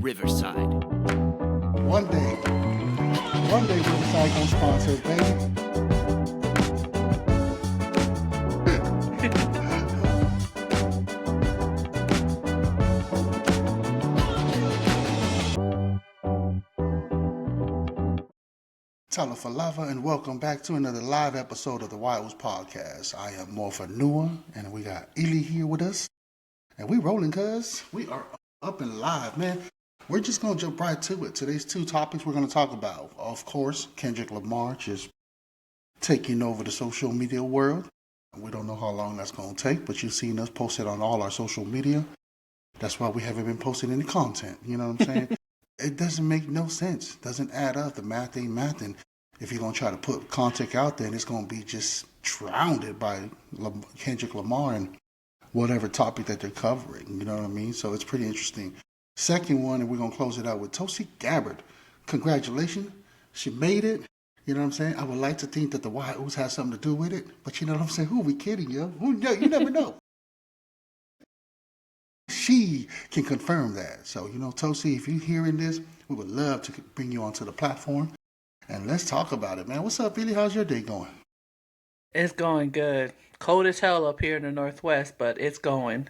Riverside. One day, Riverside gonna sponsor it, baby. Talafalava, and welcome back to another live episode of the Uce Podcast. I am Moafanua, and we got Ili here with us. And we rolling, cuz. We are up and live, man. We're just going to jump right to it. Today's two topics we're going to talk about. Of course, Kendrick Lamar just taking over the social media world. We don't know how long that's going to take, but you've seen us post it on all our social media. That's why we haven't been posting any content. You know what I'm saying? It doesn't make no sense. It doesn't add up. The math ain't mathing. If you're going to try to put content out there, and it's going to be just drowned by Kendrick Lamar and whatever topic that they're covering. You know what I mean? So it's pretty interesting. Second one, and we're going to close it out with Tulsi Gabbard. Congratulations. She made it. You know what I'm saying? I would like to think that the Uce has something to do with it. But you know what I'm saying? Who are we kidding, yo? You never know. She can confirm that. So, Tulsi, if you're hearing this, we would love to bring you onto the platform. And let's talk about it, man. What's up, Ili? How's your day going? It's going good. Cold as hell up here in the Northwest, but it's going.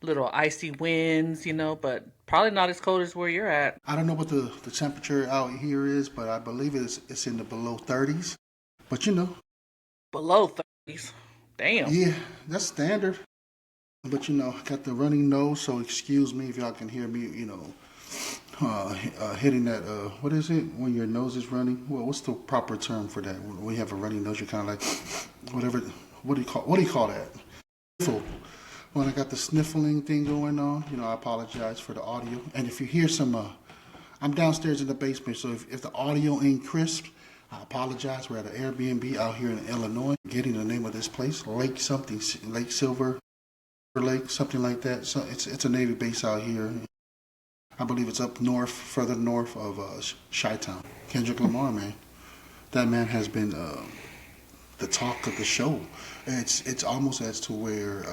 Little icy winds, but probably not as cold as where you're at. I don't know what the temperature out here is, but I believe it's in the below 30s. But Below 30s? Damn. Yeah, that's standard. But I got the running nose, so excuse me if y'all can hear me, hitting that, what is it, when your nose is running? Well, what's the proper term for that? When you have a running nose, you're kind of like, whatever, what do you call that? Sniffle. When I got the sniffling thing going on, I apologize for the audio. And if you hear some, I'm downstairs in the basement, so if the audio ain't crisp, I apologize. We're at an Airbnb out here in Illinois. Getting the name of this place, Lake Silver Lake, something like that. So it's a Navy base out here. I believe it's up north, further north of Chi-Town. Kendrick Lamar, man. That man has been the talk of the show. It's almost as to where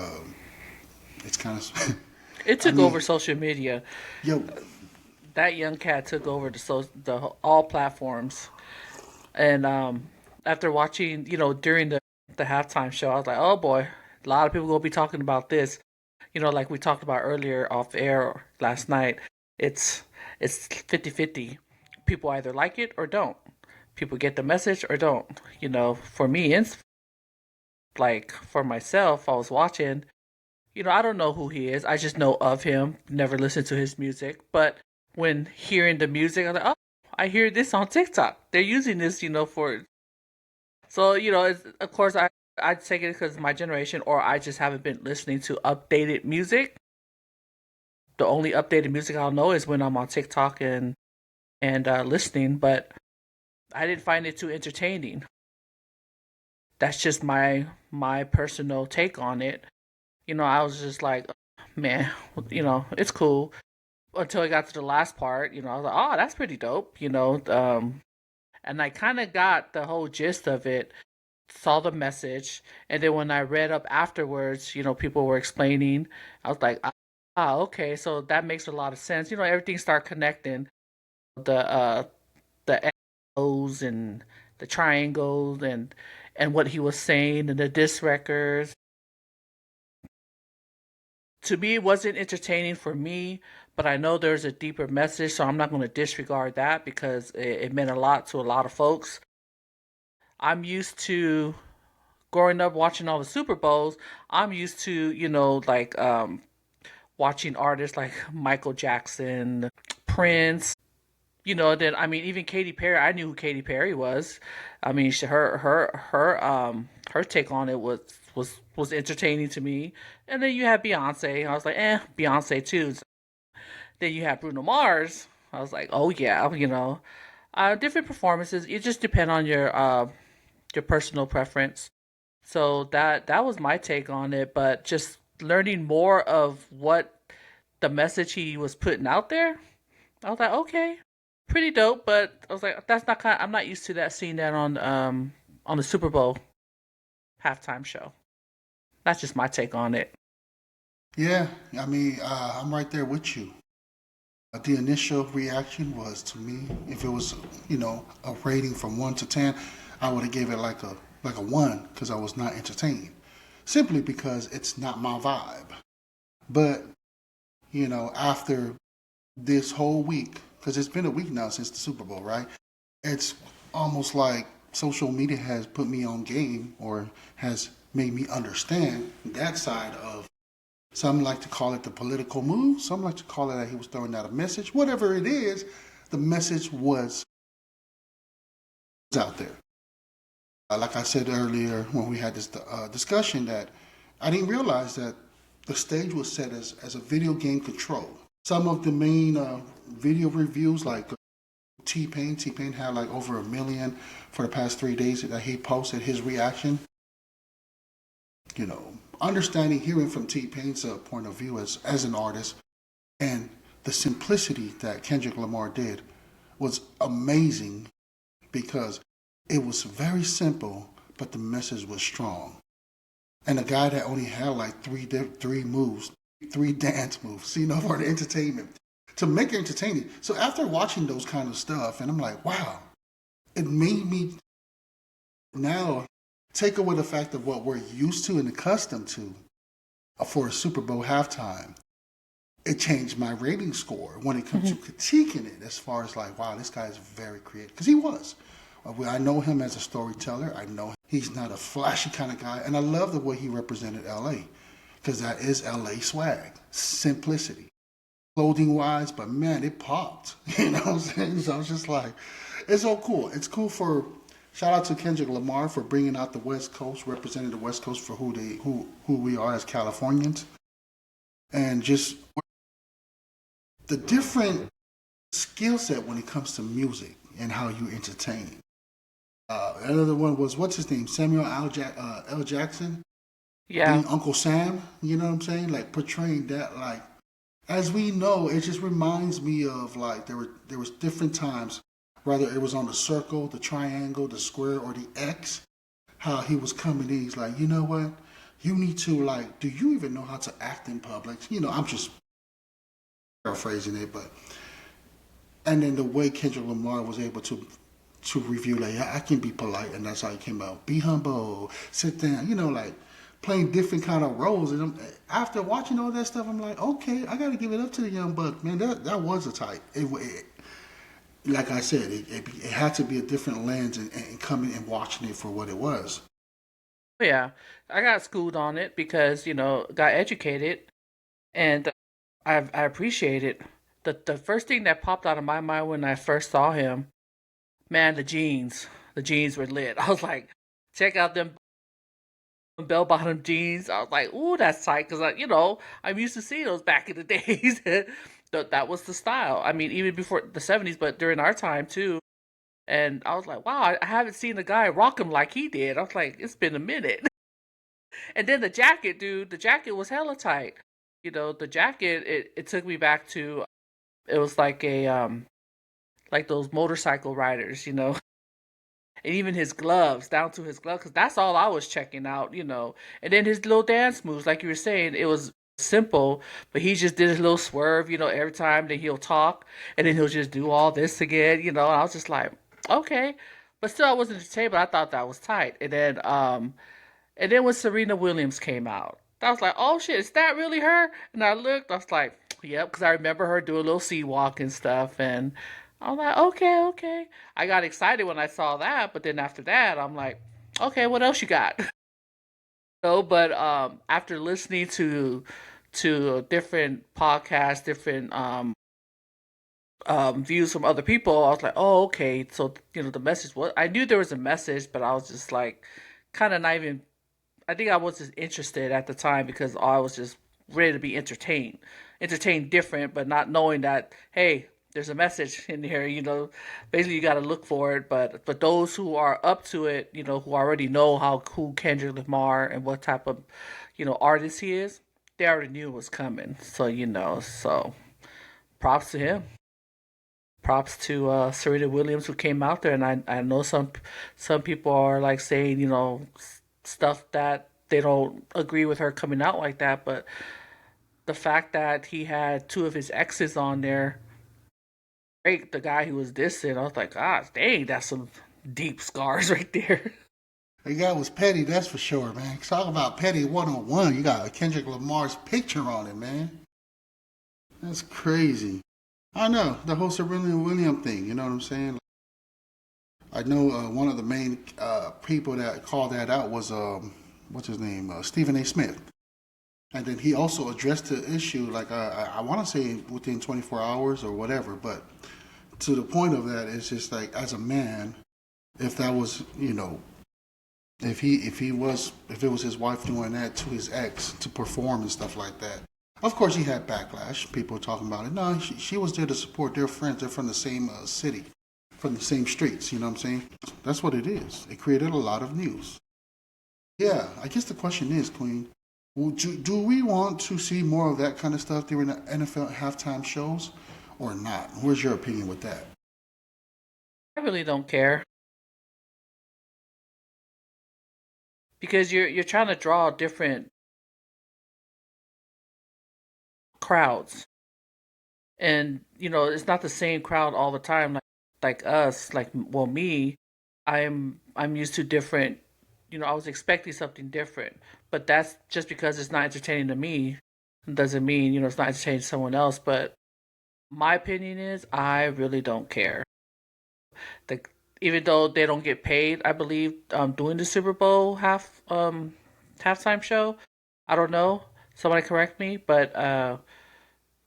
it's kind of... It took over social media. Yo. That young cat took over the all platforms. And after watching, during the halftime show, I was like, oh boy, a lot of people will be talking about this. Like we talked about earlier off air last night. It's 50-50. People either like it or don't. People get the message or don't. For me, like for myself, I was watching, I don't know who he is. I just know of him, never listened to his music. But when hearing the music, I'm like, oh, I hear this on TikTok. They're using this, for... So, of course, I'd take it because it's my generation, or I just haven't been listening to updated music. The only updated music I'll know is when I'm on TikTok and listening, but I didn't find it too entertaining. That's just my personal take on it. I was just like, man, it's cool. Until I got to the last part, I was like, oh, that's pretty dope, and I kind of got the whole gist of it, saw the message, and then when I read up afterwards, people were explaining, I was like, okay, so that makes a lot of sense. Everything started connecting, the arrows and the triangles and what he was saying and the disc records. To me, it wasn't entertaining for me, but I know there's a deeper message, so I'm not going to disregard that because it meant a lot to a lot of folks. I'm used to growing up watching all the Super Bowls. I'm used to, watching artists like Michael Jackson, Prince, then, even Katy Perry. I knew who Katy Perry was. Her take on it was entertaining to me. And then you have Beyonce. I was like, Beyonce too. Then you have Bruno Mars. I was like, oh yeah, different performances. It just depends on your personal preference. So that was my take on it. But just learning more of what the message he was putting out there, I was like, okay, pretty dope. But I was like, I'm not used to that, seeing that on the Super Bowl halftime show. That's just my take on it. Yeah, I'm right there with you. The initial reaction was to me, if it was, a rating from 1 to 10, I would have gave it like a 1 because I was not entertained, simply because it's not my vibe. But after this whole week, because it's been a week now since the Super Bowl, right? It's almost like social media has put me on game or has made me understand that side of. Some like to call it the political move. Some like to call it that he was throwing out a message. Whatever it is, the message was out there. Like I said earlier when we had this discussion, that I didn't realize that the stage was set as a video game control. Some of the main video reviews, like T-Pain had like over 1 million for the past 3 days that he posted his reaction. Understanding, hearing from T-Pain's point of view as an artist, and the simplicity that Kendrick Lamar did was amazing because it was very simple, but the message was strong. And a guy that only had like three dance moves, for the entertainment, to make it entertaining. So after watching those kind of stuff, and I'm like, wow, it made me now take away the fact of what we're used to and accustomed to for a Super Bowl halftime. It changed my rating score when it comes to critiquing it, as far as like, wow, this guy is very creative. Because he was. I know him as a storyteller. I know he's not a flashy kind of guy. And I love the way he represented LA. Because that is LA swag. Simplicity. Clothing wise, but man, it popped. You know what I'm saying? So I was just like, it's so cool. It's cool for, shout out to Kendrick Lamar for bringing out the West Coast, representing the West Coast for who we are as Californians. And just the different skill set when it comes to music and how you entertain. Another one was, what's his name? Samuel L. Jackson? Yeah. Being Uncle Sam, you know what I'm saying? Like portraying that, like, as we know, it just reminds me of like there was different times, whether it was on the circle, the triangle, the square, or the X, how he was coming in. He's like, you know what? You need to, like, do you even know how to act in public? I'm just paraphrasing it, but, and then the way Kendrick Lamar was able to review, like, I can be polite, and that's how he came out. Be humble, sit down, like playing different kind of roles. And after watching all that stuff, I'm like, okay, I got to give it up to the young buck, man. That was a type. Like I said, it had to be a different lens and coming and watching it for what it was. Yeah, I got schooled on it because, got educated, and I appreciate it. The first thing that popped out of my mind when I first saw him, man, the jeans. The jeans were lit. I was like, check out them bell-bottom jeans. I was like, ooh, that's tight, because I'm used to seeing those back in the days. That was the style. I mean, even before the 70s, but during our time too. And I was like, wow, I haven't seen a guy rock them like he did. I was like, it's been a minute. And then the jacket, dude, the jacket was hella tight. The jacket, it took me back to, it was like like those motorcycle riders, and even his gloves, down to his gloves, because that's all I was checking out, And then his little dance moves, like you were saying, it was simple, but he just did his little swerve, every time that he'll talk, and then he'll just do all this again, And I was just like, okay, but still I wasn't entertained, but I thought that was tight. And then when Serena Williams came out, I was like, oh shit, is that really her? And I looked, I was like, yep, because I remember her doing a little sea walk and stuff, and I was like, okay. I got excited when I saw that, but then after that, I'm like, okay, what else you got? But after listening to different podcasts, different views from other people, I was like, oh, okay. So the message was, I knew there was a message, but I was just like, kind of not even. I think I was just interested at the time because I was just ready to be entertained different, but not knowing that, hey, there's a message in here. Basically you got to look for it. But those who are up to it, who already know who Kendrick Lamar and what type of artist he is, they already knew it was coming. So so props to him. Props to Serena Williams, who came out there, and I know some people are like saying stuff that they don't agree with her coming out like that, but the fact that he had two of his exes on there, Drake, the guy who was dissing, I was like, God dang, that's some deep scars right there. The guy was petty, that's for sure, man. Talk about petty 101. You got Kendrick Lamar's picture on it, man. That's crazy. I know, the whole Serena Williams thing, you know what I'm saying? I know one of the main people that called that out was, what's his name? Stephen A. Smith. And then he also addressed the issue, like I want to say within 24 hours or whatever, but to the point of that, it's just like, as a man, if that was, if it was his wife doing that to his ex to perform and stuff like that, of course he had backlash. People talking about it. No, she was there to support their friends. They're from the same city, from the same streets. You know what I'm saying? That's what it is. It created a lot of news. Yeah, I guess the question is, Queen, do we want to see more of that kind of stuff during the NFL halftime shows or not? Where's your opinion with that? I really don't care. Because you're trying to draw different crowds. And, it's not the same crowd all the time like us, me, I'm used to different, I was expecting something different. But that's just because it's not entertaining to me. Doesn't mean, it's not entertaining to someone else. But my opinion is I really don't care. The, Even though they don't get paid, I believe, doing the Super Bowl halftime show. I don't know. Somebody correct me, but I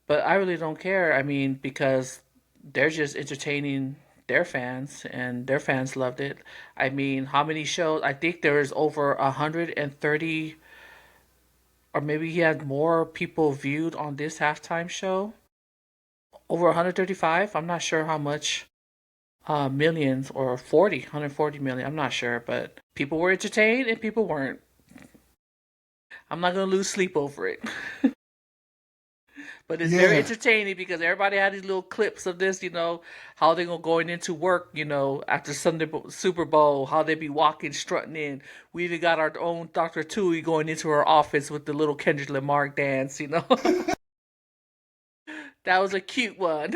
really don't care. I mean, because they're just entertaining their fans, and their fans loved it. I mean, how many shows? I think there is over 130, or maybe he had more people viewed on this halftime show. Over 135. I'm not sure how much millions, or 140 million. I'm not sure, but people were entertained and people weren't. I'm not gonna lose sleep over it. But it's very Yeah, entertaining because everybody had these little clips of this, how they going into work, after Super Bowl, how they be walking, strutting in. We even got our own Dr. Tui going into her office with the little Kendrick Lamar dance. That was a cute one.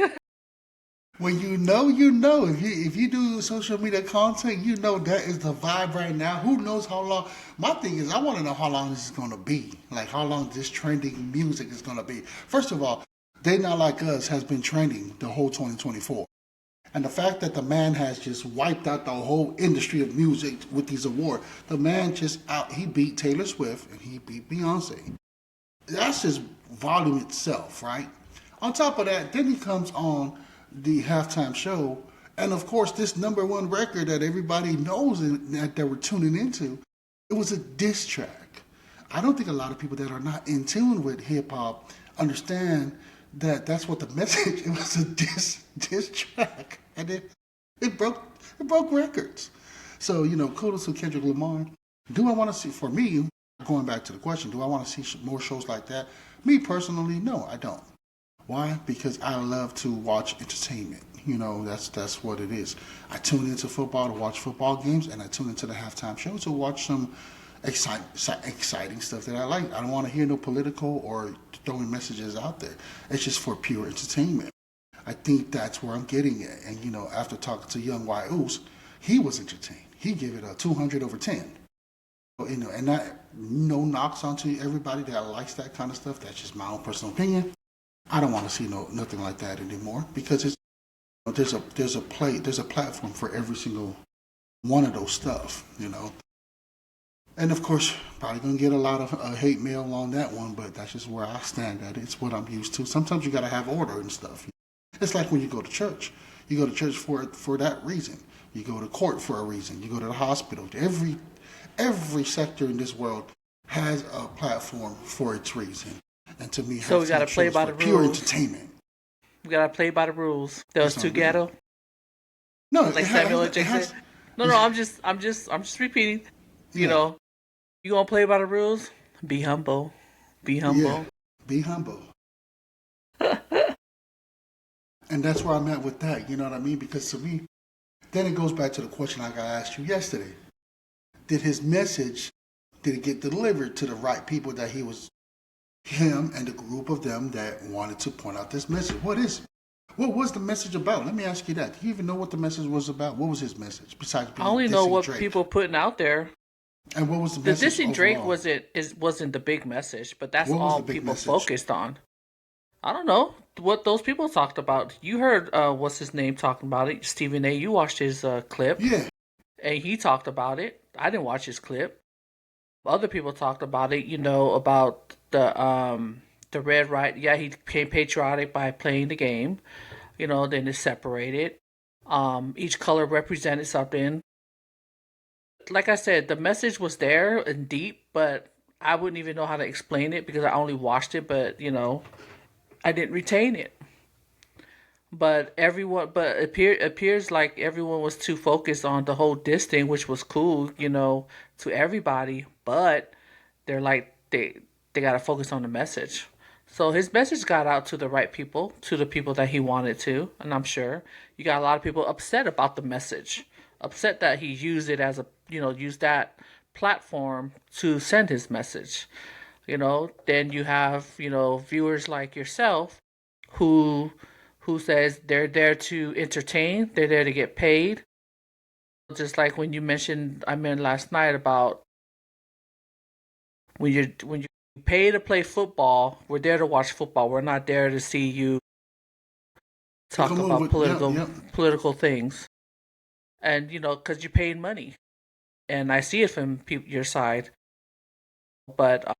when you know. If you do social media content, you know that is the vibe right now. Who knows how long? My thing is, I want to know how long this is going to be. Like, how long this trending music is going to be. First of all, They Not Like Us has been trending the whole 2024. And the fact that the man has just wiped out the whole industry of music with these awards, the man he beat Taylor Swift and he beat Beyonce. That's just volume itself, right? On top of that, then he comes on the halftime show, and of course, this number one record that everybody knows and that they were tuning into, it was a diss track. I don't think a lot of people that are not in tune with hip hop understand that that's what the message. It was a diss track, and it broke records. So kudos to Kendrick Lamar. Do I want to see? For me, going back to the question, do I want to see more shows like that? Me personally, no, I don't. Why? Because I love to watch entertainment. That's what it is. I tune into football to watch football games, and I tune into the halftime show to watch some exciting stuff that I like. I don't want to hear no political or throwing messages out there. It's just for pure entertainment. I think that's where I'm getting at. And after talking to young Uce, he was entertained. He gave it a 200 over 10. And that no knocks onto everybody that likes that kind of stuff. That's just my own personal opinion. I don't want to see nothing like that anymore because there's a platform for every single one of those stuff. And of course, probably gonna get a lot of hate mail on that one, but that's just where I stand at it. It's what I'm used to. Sometimes you gotta have order and stuff. It's like when you go to church. You go to church for that reason. You go to court for a reason. You go to the hospital. Every sector in this world has a platform for its reason. And to me, So we gotta play by the pure rules. entertainment. We gotta play by the rules. That was That's too what I'm ghetto. No, Like Samuel L. Jackson. No, I'm just repeating. Yeah. You gonna play by the rules? Be humble. Be humble. Yeah, be humble. And that's where I'm at with that, you know what I mean? Because to me, then it goes back to the question I asked you yesterday. Did it get delivered to the right people that him and the group of them that wanted to point out this message? What is it? What was the message about? Let me ask you that. Do you even know what the message was about? What was his message besides I being only know dissing what Drake? people putting out there. And what was the The message dissing Drake overall? wasn't the big message, but that's What was all the big people message? focused on. I don't know what those people talked about. You heard what's his name talking about it, Stephen A. You watched his clip, Yeah. and he talked about it. I didn't watch his clip. Other people talked about it. About the red right. Yeah, he became patriotic by playing the game. Then it's separated. Each color represented something. Like I said, the message was there and deep, but I wouldn't even know how to explain it because I only watched it, but I didn't retain it. But appears like everyone was too focused on the whole diss thing, which was cool, to everybody. But they're like they gotta focus on the message. So his message got out to the right people, to the people that he wanted to, and I'm sure you got a lot of people upset about the message, upset that he used it as used that platform to send his message. Then you have viewers like yourself who says they're there to entertain, they're there to get paid. Just like when you mentioned, I meant last night about when you pay to play football, we're there to watch football. We're not there to see you To talk come over about with, yep, yep. political things, and because you're paying money, and I see it from your side, but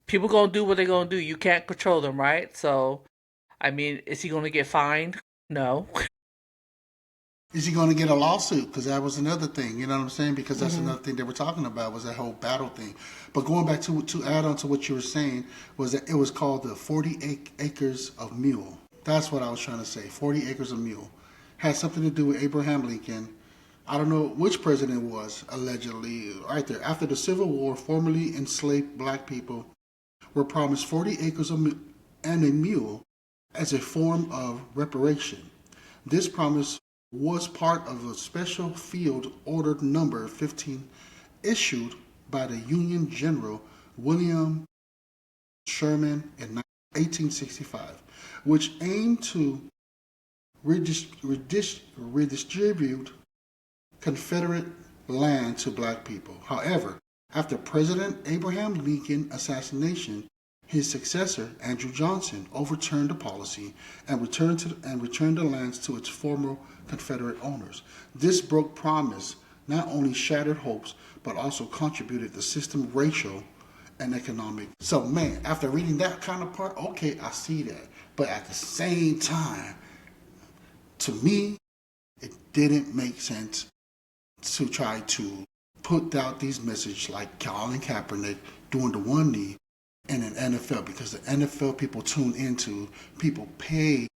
people gonna do what they're gonna do. You can't control them, right? So, I mean, is he gonna get fined? No. Is he going to get a lawsuit? Because that was another thing. You know what I'm saying? Because that's Hmm. another thing they were talking about was that whole battle thing. But going back to add on to what you were saying was that it was called the 40 acres of mule. That's what I was trying to say. 40 acres of mule had something to do with Abraham Lincoln. I don't know which president it was allegedly right there after the Civil War. Formerly enslaved black people were promised 40 acres of and a mule as a form of reparation. This promise was part of a special field order number 15 issued by the Union General William Sherman in 1865, which aimed to redistribute Confederate land to black people. However, after President Abraham Lincoln's assassination, his successor, Andrew Johnson, overturned the policy and returned the lands to its former Confederate owners. This broke promise not only shattered hopes, but also contributed to system racial and economic. So man, after reading that kind of part, okay, I see that. But at the same time, to me, it didn't make sense to try to put out these messages like Colin Kaepernick doing the one knee in an NFL because the NFL people tune into, people pay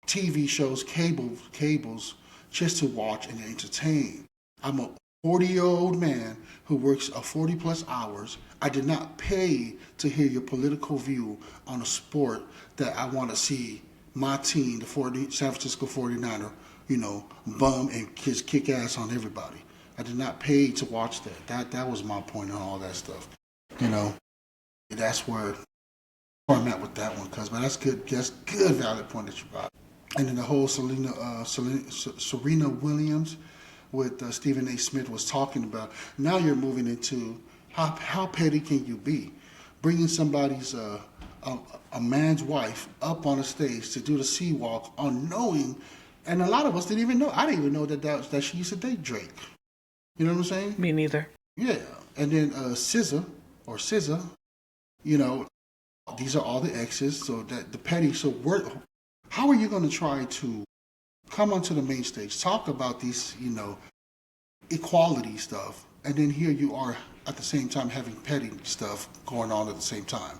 TV shows, cables just to watch and entertain. I'm a 40-year-old man who works 40 plus hours. I did not pay to hear your political view on a sport that I want to see my team, the San Francisco 49er, bum and kick ass on everybody. I did not pay to watch that. That was my point on all that stuff. You know, that's where I'm at with that one, cuz. But that's good. That's good valid point that you brought. And then the whole Serena Williams with Stephen A. Smith was talking about. Now you're moving into how petty can you be, bringing somebody's a man's wife up on a stage to do the sea walk, unknowing, and a lot of us didn't even know. I didn't even know that she used to date Drake. You know what I'm saying? Me neither. Yeah. And then SZA, you know, these are all the exes. So that the petty. So how are you going to try to come onto the main stage, talk about these, equality stuff, and then here you are at the same time having petty stuff going on at the same time?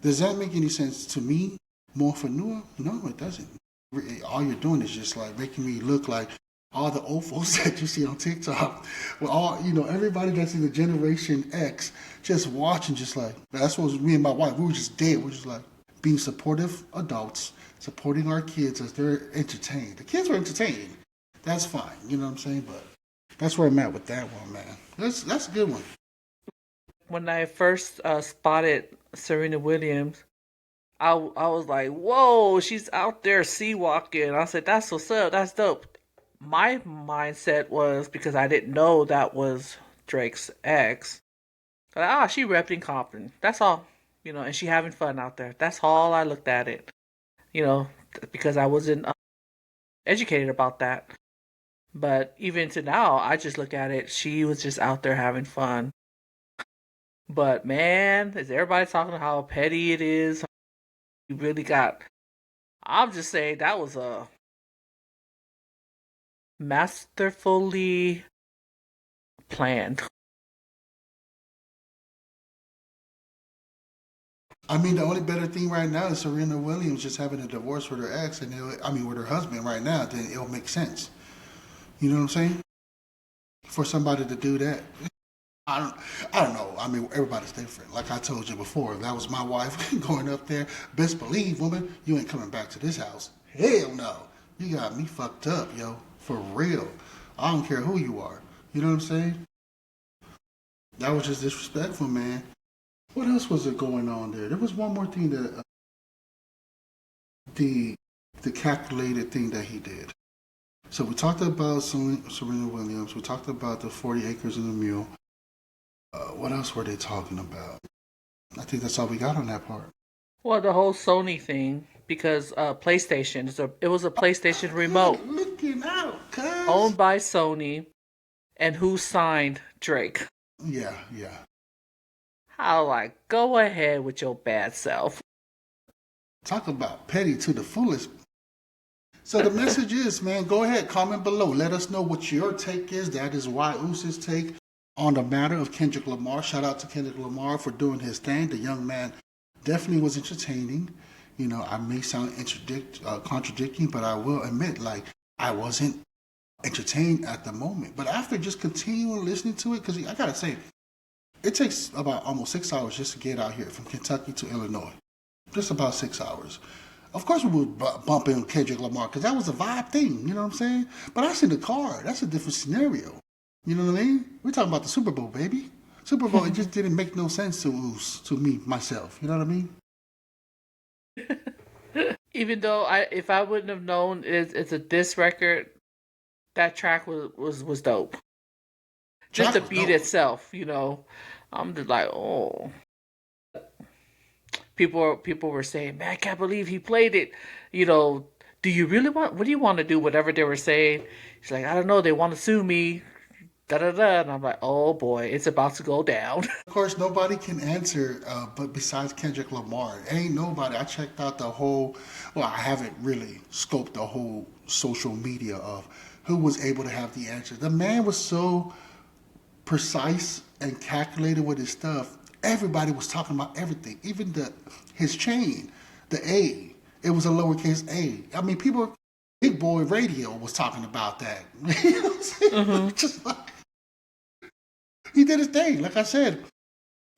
Does that make any sense to me? Moafanua? No, it doesn't. All you're doing is just like making me look like all the old folks that you see on TikTok. With all, everybody that's in the Generation X just watching, just like, that's what was me and my wife. We were just dead. We're just like being supportive adults, supporting our kids as they're entertained. The kids were entertained. That's fine. You know what I'm saying? But that's where I'm at with that one, man. That's a good one. When I first spotted Serena Williams, I was like, whoa, she's out there sea walking. I said, that's what's up. That's dope. My mindset was because I didn't know that was Drake's ex. Like, she repping Compton. That's all. And she having fun out there. That's all I looked at it. Because I wasn't educated about that. But even to now, I just look at it. She was just out there having fun. But man, is everybody talking about how petty it is? You really got. I'm just saying that was a masterfully planned. I mean, the only better thing right now is Serena Williams just having a divorce with her ex, and with her husband right now. Then it'll make sense. You know what I'm saying? For somebody to do that, I don't know. I mean, everybody's different. Like I told you before, if that was my wife going up there, best believe, woman, you ain't coming back to this house. Hell no. You got me fucked up, yo. For real. I don't care who you are. You know what I'm saying? That was just disrespectful, man. What else was it going on there? There was one more thing that the calculated thing that he did. So we talked about Serena Williams. We talked about the 40 acres and the mule. What else were they talking about? I think that's all we got on that part. Well, the whole Sony thing, because PlayStation, it was a PlayStation remote. Looking out, cuz. Owned by Sony, and who signed Drake. Yeah. How, go ahead with your bad self. Talk about petty to the fullest. So the message is, man, go ahead, comment below. Let us know what your take is. That is why Uce's take on the matter of Kendrick Lamar. Shout out to Kendrick Lamar for doing his thing. The young man definitely was entertaining. I may sound contradicting, but I will admit, I wasn't entertained at the moment. But after just continuing listening to it, because I gotta say, it takes about almost 6 hours just to get out here from Kentucky to Illinois. Just about 6 hours. Of course we would bump in Kendrick Lamar because that was a vibe thing, you know what I'm saying? But that's in the car. That's a different scenario. You know what I mean? We're talking about the Super Bowl, baby. Super Bowl, it just didn't make no sense to me, myself. You know what I mean? Even though if I wouldn't have known it's a diss record, that track was dope. Just the beat itself, I'm just like, oh. People were saying, man, I can't believe he played it. Do you really what do you want to do? Whatever they were saying. He's like, I don't know, they want to sue me. Da-da-da. And I'm like, oh boy, it's about to go down. Of course, nobody can answer, but besides Kendrick Lamar, ain't nobody. I checked out the whole, I haven't really scoped the whole social media of who was able to have the answers. The man was so precise and calculated with his stuff. Everybody was talking about everything, even his chain, the A. It was a lowercase a. I mean, people, Big Boy Radio was talking about that. You know what I'm saying? Mm-hmm. Just he did his thing. Like I said,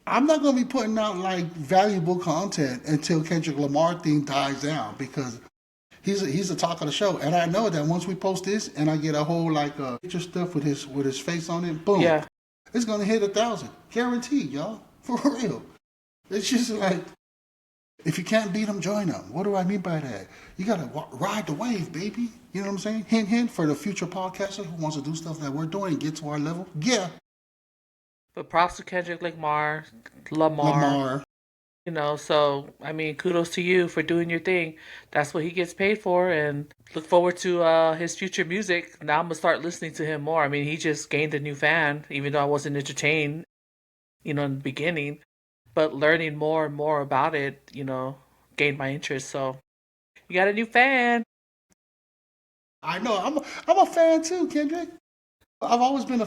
I'm not going to be putting out valuable content until Kendrick Lamar thing dies down because he's the talk of the show. And I know that once we post this and I get a whole picture stuff with his face on it, boom, yeah. It's going to hit 1,000. Guaranteed, y'all. For real. It's just if you can't beat them, join them. What do I mean by that? You got to ride the wave, baby. You know what I'm saying? Hint, hint for the future podcaster who wants to do stuff that we're doing and get to our level. Yeah. But props to Kendrick Lamar. So, I mean, kudos to you for doing your thing. That's what he gets paid for, and look forward to his future music. Now I'm going to start listening to him more. I mean, he just gained a new fan, even though I wasn't entertained, in the beginning. But learning more and more about it, gained my interest. So, you got a new fan. I know. I'm a fan too, Kendrick. I've always been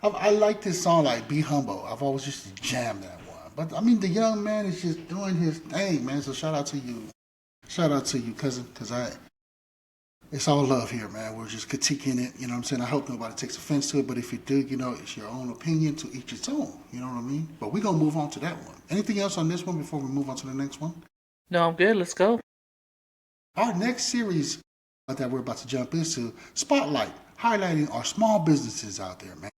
I like this song, Be Humble. I've always just jammed that one. But, I mean, the young man is just doing his thing, man. So shout out to you. Shout out to you, cousin, because it's all love here, man. We're just critiquing it, you know what I'm saying? I hope nobody takes offense to it, but if you do, it's your own opinion, to each its own, you know what I mean? But we're going to move on to that one. Anything else on this one before we move on to the next one? No, I'm good. Let's go. Our next series that we're about to jump into, Spotlight, highlighting our small businesses out there, man.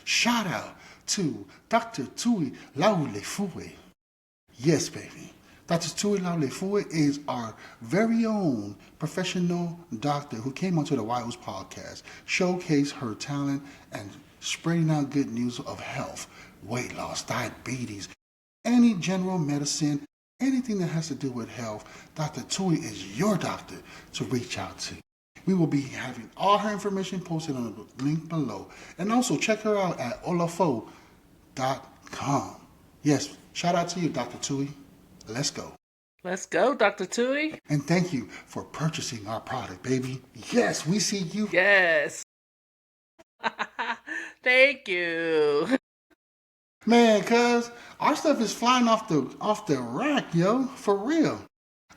Shout out to Dr. Tui Laulefue. Yes, baby. Dr. Tui Laulefua is our very own professional doctor who came onto the Uce Podcast, showcased her talent and spreading out good news of health, weight loss, diabetes, any general medicine, anything that has to do with health. Dr. Tui is your doctor to reach out to. We will be having all her information posted on the link below. And also check her out at olafo.com. Yes, shout out to you, Dr. Tui. Let's go. Let's go, Dr. Tui. And thank you for purchasing our product, baby. Yes, we see you. Yes. Thank you. Man, cuz our stuff is flying off the rack, yo. For real.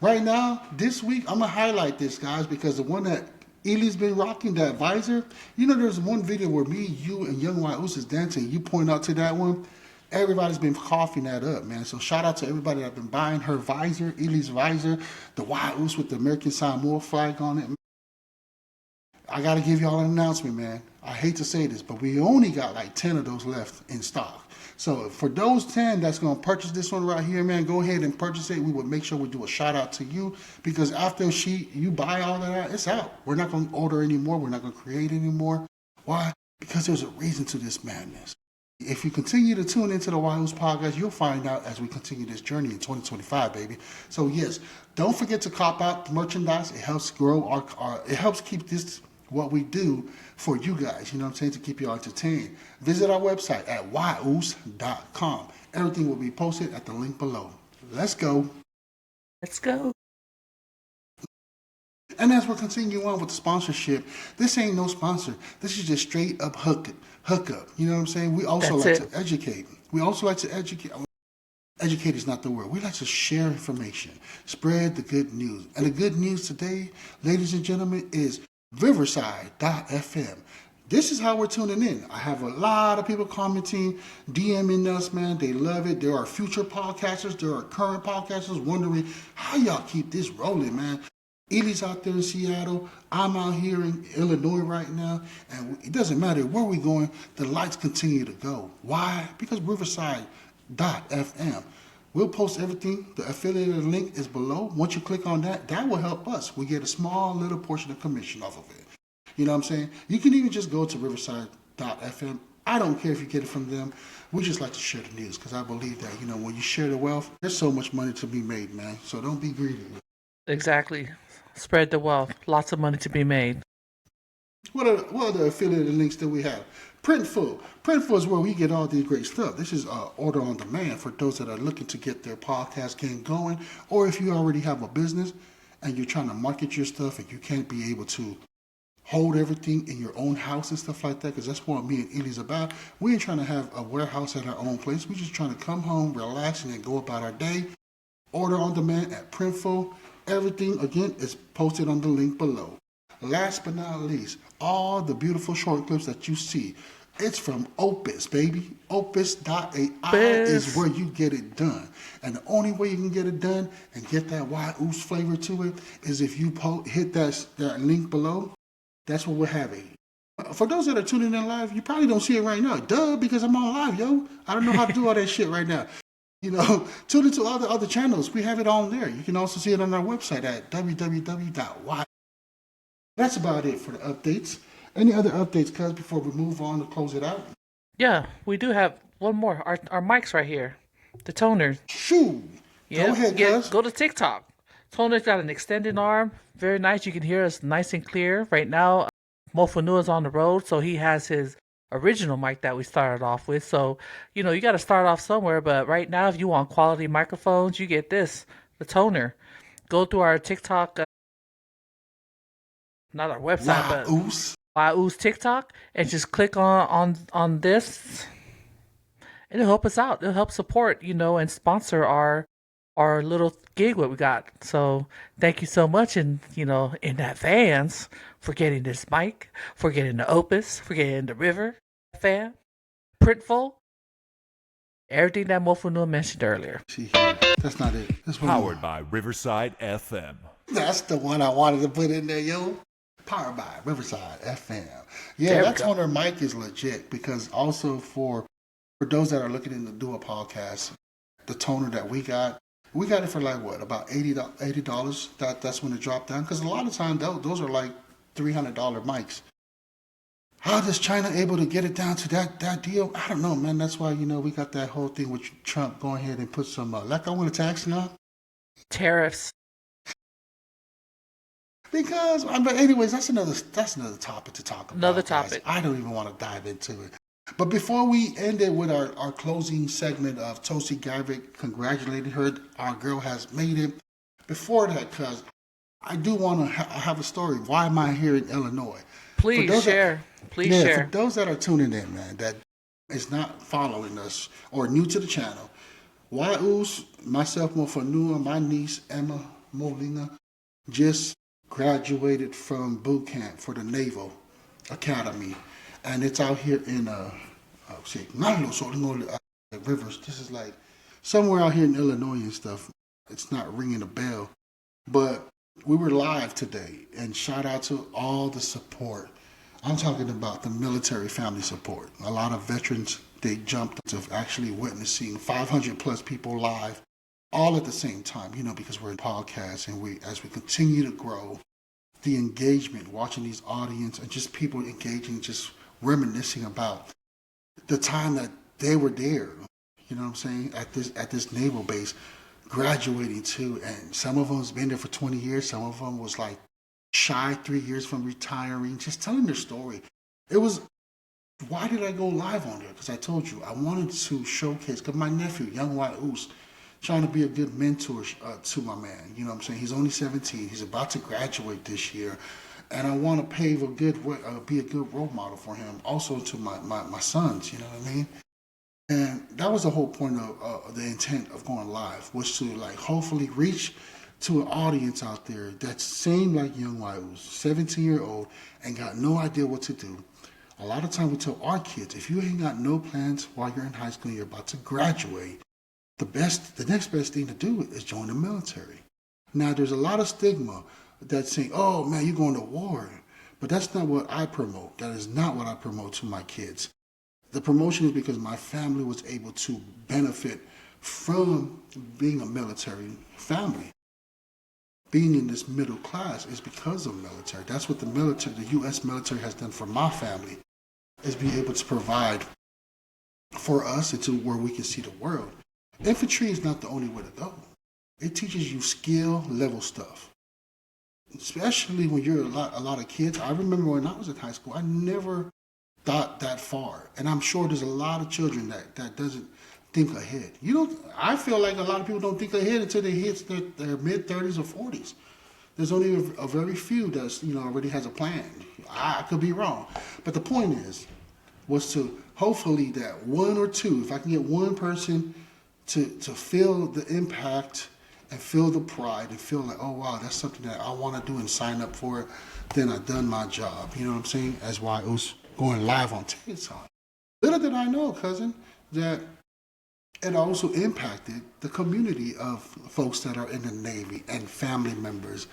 Right now, this week, I'm going to highlight this, guys, because the one that Ili's been rocking, that visor, you know, there's one video where me, you, and Young Uce is dancing. You point out to that one. Everybody's been coughing that up, man. So shout out to everybody that's been buying her visor, Ili's visor, the Uce with the American Samoa flag on it. I got to give y'all an announcement, man. I hate to say this, but we only got like 10 of those left in stock. So for those 10 that's going to purchase this one right here, man, go ahead and purchase it. We will make sure we do a shout out to you, because after you buy all of that, it's out. We're not going to order anymore. We're not going to create anymore. Why? Because there's a reason to this madness. If you continue to tune into the Uce Podcast, you'll find out as we continue this journey in 2025, baby. So yes, don't forget to cop out the merchandise. It helps grow it helps keep this what we do for you guys, you know what I'm saying, to keep you entertained. Visit our website at uce.com. Everything will be posted at the link below. Let's go. Let's go. And as we're continuing on with the sponsorship, this ain't no sponsor. This is just straight up hookup. You know what I'm saying? We also to educate. We also like to educate. Educate is not the word. We like to share information, spread the good news. And the good news today, ladies and gentlemen, is Riverside.fm. This is how we're tuning in. I have a lot of people commenting, DMing us, man. They love it. There are future podcasters. There are current podcasters wondering how y'all keep this rolling, man. Ili's out there in Seattle. I'm out here in Illinois right now. And it doesn't matter where we're going, the lights continue to go. Why? Because Riverside.fm. We'll post everything. The affiliated link is below. Once you click on that, that will help us. We get a small little portion of commission off of it. You know what I'm saying? You can even just go to Riverside.fm. I don't care if you get it from them. We just like to share the news, because I believe that, you know, when you share the wealth, there's so much money to be made, man. So don't be greedy. Exactly. Spread the wealth. Lots of money to be made. What other affiliated links do we have? Printful. Printful is where we get all these great stuff. This is order on demand for those that are looking to get their podcast game going, or if you already have a business and you're trying to market your stuff and you can't be able to hold everything in your own house and stuff like that, because that's what me and Ili's about. We ain't trying to have a warehouse at our own place. We're just trying to come home, relax, and then go about our day. Order on demand at Printful. Everything, again, is posted on the link below. Last but not least, all the beautiful short clips that you see, it's from Opus, baby. Opus.ai is where you get it done. And the only way you can get it done and get that Uce flavor to it is if you hit that link below. That's what we're having. For those that are tuning in live, you probably don't see it right now. Duh, because I'm on live, yo. I don't know how to do all that shit right now. You know, tune into other channels. We have it on there. You can also see it on our website at www.y. That's about it for the updates. Any other updates, cuz, before we move on to close it out? Yeah, we do have one more. Our mics right here. The toners. Shoo! Yeah, go ahead, cuz. Go to TikTok. Toner's got an extended arm. Very nice. You can hear us nice and clear. Right now, Moafanua's on the road, so he has his original mic that we started off with. So, you know, you got to start off somewhere. But right now, if you want quality microphones, you get this, the toner. Go to our TikTok, not our website, but Uce TikTok, and just click on this. It'll help us out. It'll help support, you know, and sponsor our little gig what we got. So thank you so much, and you know, in advance for getting this mic, for getting the Opus, for getting the River fan, Printful, everything that Moafanua mentioned earlier. See, that's not it. That's Powered by Riverside FM. That's the one I wanted to put in there, yo. Powered by Riverside FM. Yeah, that toner mic is legit, because also for those that are looking to do a podcast, the toner that we got, We got it for like what, about $80. That's when it dropped down. Because a lot of times those are like $300 mics. How does China able to get it down to that deal? I don't know, man. That's why, we got that whole thing with Trump going ahead and put some, like I want to tax now. Tariffs. Because, but anyways, that's another topic to talk about. Another guys. topic. I don't even want to dive into it. But before we end it with our closing segment of Tulsi Gabbard congratulating her, our girl has made it. Before that, cuz I do want to have a story. Why am I here in Illinois? Please share. Please share. For those that are tuning in, man, that is not following us or new to the channel, Uce, myself, Moafanua, my niece, Emma Molina, just graduated from boot camp for the Naval Academy. And it's out here in Rivers. This is like somewhere out here in Illinois and stuff. It's not ringing a bell. But we were live today, and shout out to all the support. I'm talking about the military family support. A lot of veterans, they jumped to actually witnessing 500 plus people live, all at the same time, because we're in podcasts, and as we continue to grow, the engagement, watching these audience and just people engaging, just reminiscing about the time that they were there, you know what I'm saying, at this naval base, graduating too, and some of them's been there for 20 years, some of them was like shy 3 years from retiring, just telling their story. It was, why did I go live on there? Because I told you, I wanted to showcase, because my nephew, young Uce, trying to be a good mentor to my man, you know what I'm saying? He's only 17, he's about to graduate this year, and I want to pave a good way, be a good role model for him, also to my sons, you know what I mean? And that was the whole point of the intent of going live, was to like hopefully reach to an audience out there that's same like young Uce, 17-year-old, and got no idea what to do. A lot of time we tell our kids, if you ain't got no plans while you're in high school and you're about to graduate, the next best thing to do is join the military. Now, there's a lot of stigma that's saying, oh man, you're going to war. But that's not what I promote. That is not what I promote to my kids. The promotion is because my family was able to benefit from being a military family. Being in this middle class is because of military. That's what the U.S. military has done for my family, is be able to provide for us into where we can see the world. Infantry is not the only way to go. It teaches you skill level stuff. Especially when you're a lot of kids. I remember when I was in high school, I never thought that far. And I'm sure there's a lot of children that doesn't think ahead. I feel like a lot of people don't think ahead until they hit their mid-30s or 40s. There's only a very few that's, already has a plan. I could be wrong. But the point was to hopefully that one or two, if I can get one person to feel the impact and feel the pride and feel like, oh wow, that's something that I want to do and sign up for it, then I've done my job. You know what I'm saying? As why it was going live on TikTok. Little did I know, cousin, that it also impacted the community of folks that are in the Navy and family members.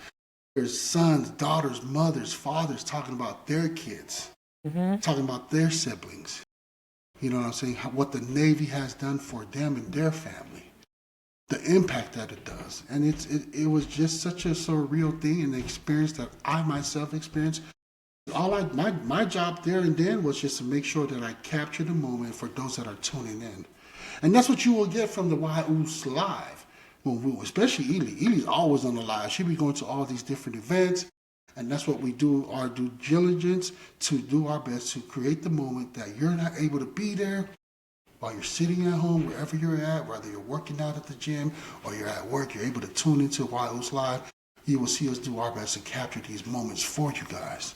There's sons, daughters, mothers, fathers talking about their kids, talking about their siblings. You know what I'm saying? What the Navy has done for them and their family. The impact that it does. And it was just such a surreal thing, and the experience that I myself experienced. My job there and then was just to make sure that I capture the moment for those that are tuning in. And that's what you will get from the Uce Live. Especially Ili. Ili's always on the live. She'll be going to all these different events. And that's what we do, our due diligence, to do our best to create the moment that you're not able to be there while you're sitting at home, wherever you're at, whether you're working out at the gym or you're at work, you're able to tune into Uce Live. You will see us do our best to capture these moments for you guys.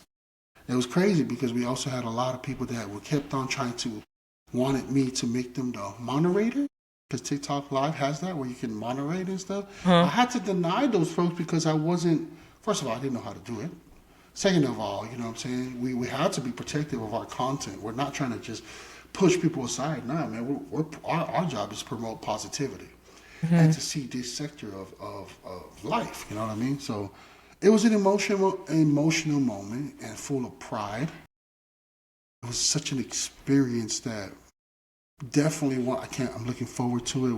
It was crazy because we also had a lot of people that kept on wanted me to make them the moderator, because TikTok Live has that where you can moderate and stuff. I had to deny those folks because I wasn't, first of all, I didn't know how to do it. Second of all, you know what I'm saying, we had to be protective of our content. We're not trying to just push people aside. No, man, our job is to promote positivity and to see this sector of life, you know what I mean? So it was an emotional moment and full of pride. It was such an experience that definitely want. I can't. I'm looking forward to it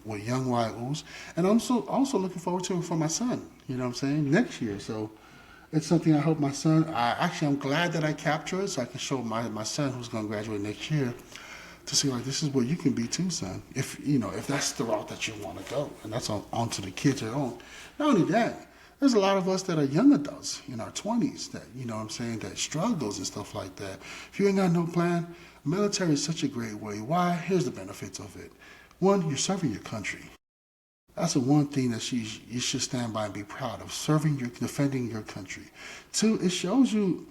with young Uce, and I'm also looking forward to it for my son. You know what I'm saying? Next year. So it's something I hope my son. I'm glad that I capture it so I can show my son who's going to graduate next year to see like this is where you can be too, son. If that's the route that you want to go, and that's on to the kids at home. Not only that, there's a lot of us that are young adults in our 20s that, you know what I'm saying, that struggles and stuff like that. If you ain't got no plan, military is such a great way. Why? Here's the benefits of it. One, you're serving your country. That's the one thing that you should stand by and be proud of, defending your country. Two, it shows you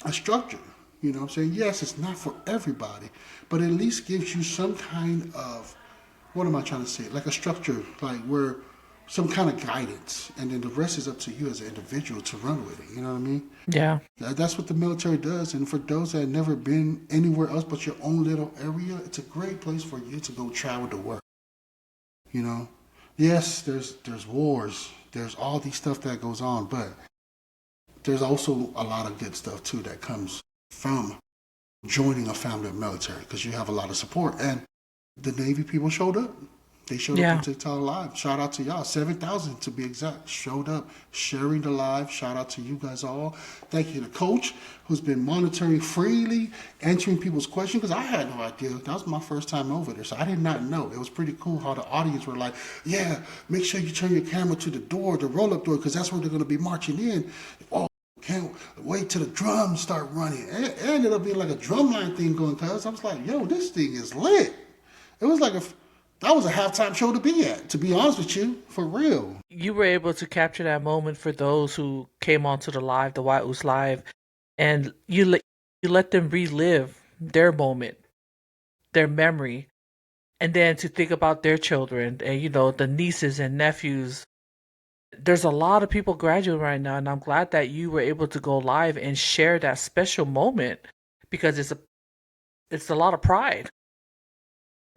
a structure. You know what I'm saying? Yes, it's not for everybody, but at least gives you some kind of, what am I trying to say? Like a structure, like where some kind of guidance, and then the rest is up to you as an individual to run with it. You know what I mean? Yeah. That's what the military does. And for those that have never been anywhere else but your own little area, it's a great place for you to go travel to work. You know? Yes, there's wars. There's all these stuff that goes on, but there's also a lot of good stuff too that comes from joining a family of military, because you have a lot of support. And the Navy people showed up. They showed up on TikTok Live. Shout out to y'all. 7,000 to be exact. Showed up, sharing the live. Shout out to you guys all. Thank you to Coach, who's been monitoring freely, answering people's questions, because I had no idea. That was my first time over there, so I did not know. It was pretty cool how the audience were like, yeah, make sure you turn your camera to the door, the roll-up door, because that's where they're going to be marching in. Oh, can't wait till the drums start running. It ended up being like a drumline thing going, cuz I was like, yo, this thing is lit. It was like that was a halftime show to be at, to be honest with you, for real. You were able to capture that moment for those who came onto the Uce Live, and you let them relive their moment, their memory, and then to think about their children and, the nieces and nephews. There's a lot of people graduating right now, and I'm glad that you were able to go live and share that special moment, because it's a lot of pride.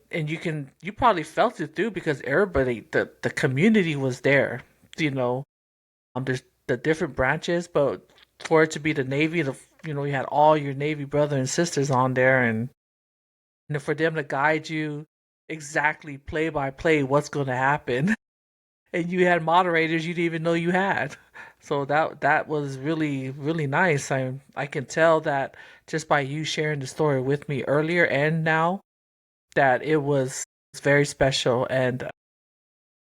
And you probably felt it through, because everybody, the community was there, there's the different branches, but for it to be the Navy, you had all your Navy brothers and sisters on there, and for them to guide you exactly play by play what's going to happen. And you had moderators you didn't even know you had. So that was really, really nice. I can tell that just by you sharing the story with me earlier and now, that it was very special, and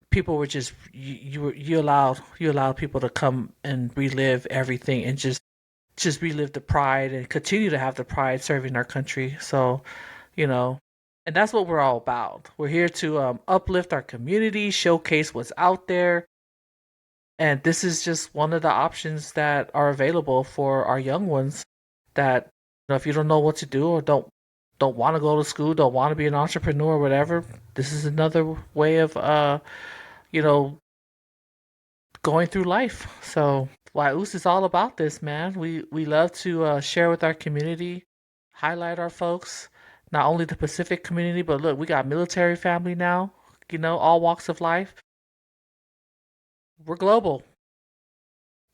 people were just you allowed people to come and relive everything, and just relive the pride and continue to have the pride serving our country. So, and that's what we're all about. We're here to uplift our community, showcase what's out there, and this is just one of the options that are available for our young ones. That if you don't know what to do, or don't want to go to school, don't want to be an entrepreneur or whatever, this is another way of going through life. So Uce is all about this, man. We love to share with our community, highlight our folks, not only the Pacific community, but look, we got military family now, all walks of life. We're global.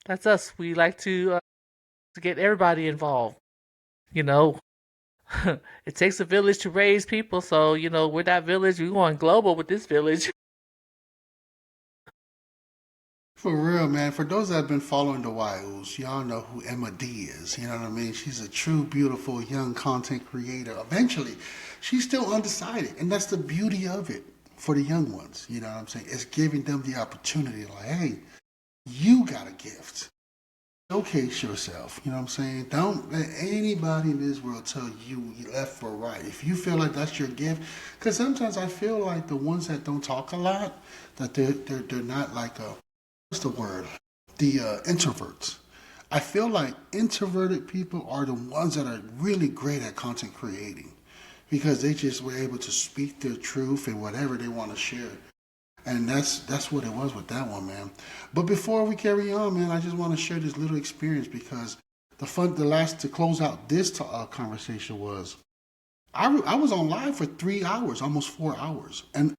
That's us. We like to get everybody involved. It takes a village to raise people, so we're that village. We're going global with this village. For real, man. For those that have been following the Uce, y'all know who Emma D is. You know what I mean? She's a true, beautiful, young content creator. Eventually, she's still undecided, and that's the beauty of it for the young ones. You know what I'm saying? It's giving them the opportunity, like, hey, you got a gift. Showcase yourself. You know what I'm saying? Don't let anybody in this world tell you left or right. If you feel like that's your gift, because sometimes I feel like the ones that don't talk a lot, that they're not like what's the word? The introverts. I feel like introverted people are the ones that are really great at content creating, because they just were able to speak their truth and whatever they want to share. And that's what it was with that one, man. But before we carry on, man, I just want to share this little experience, because to close out this conversation was, I was on live for 3 hours, almost 4 hours, and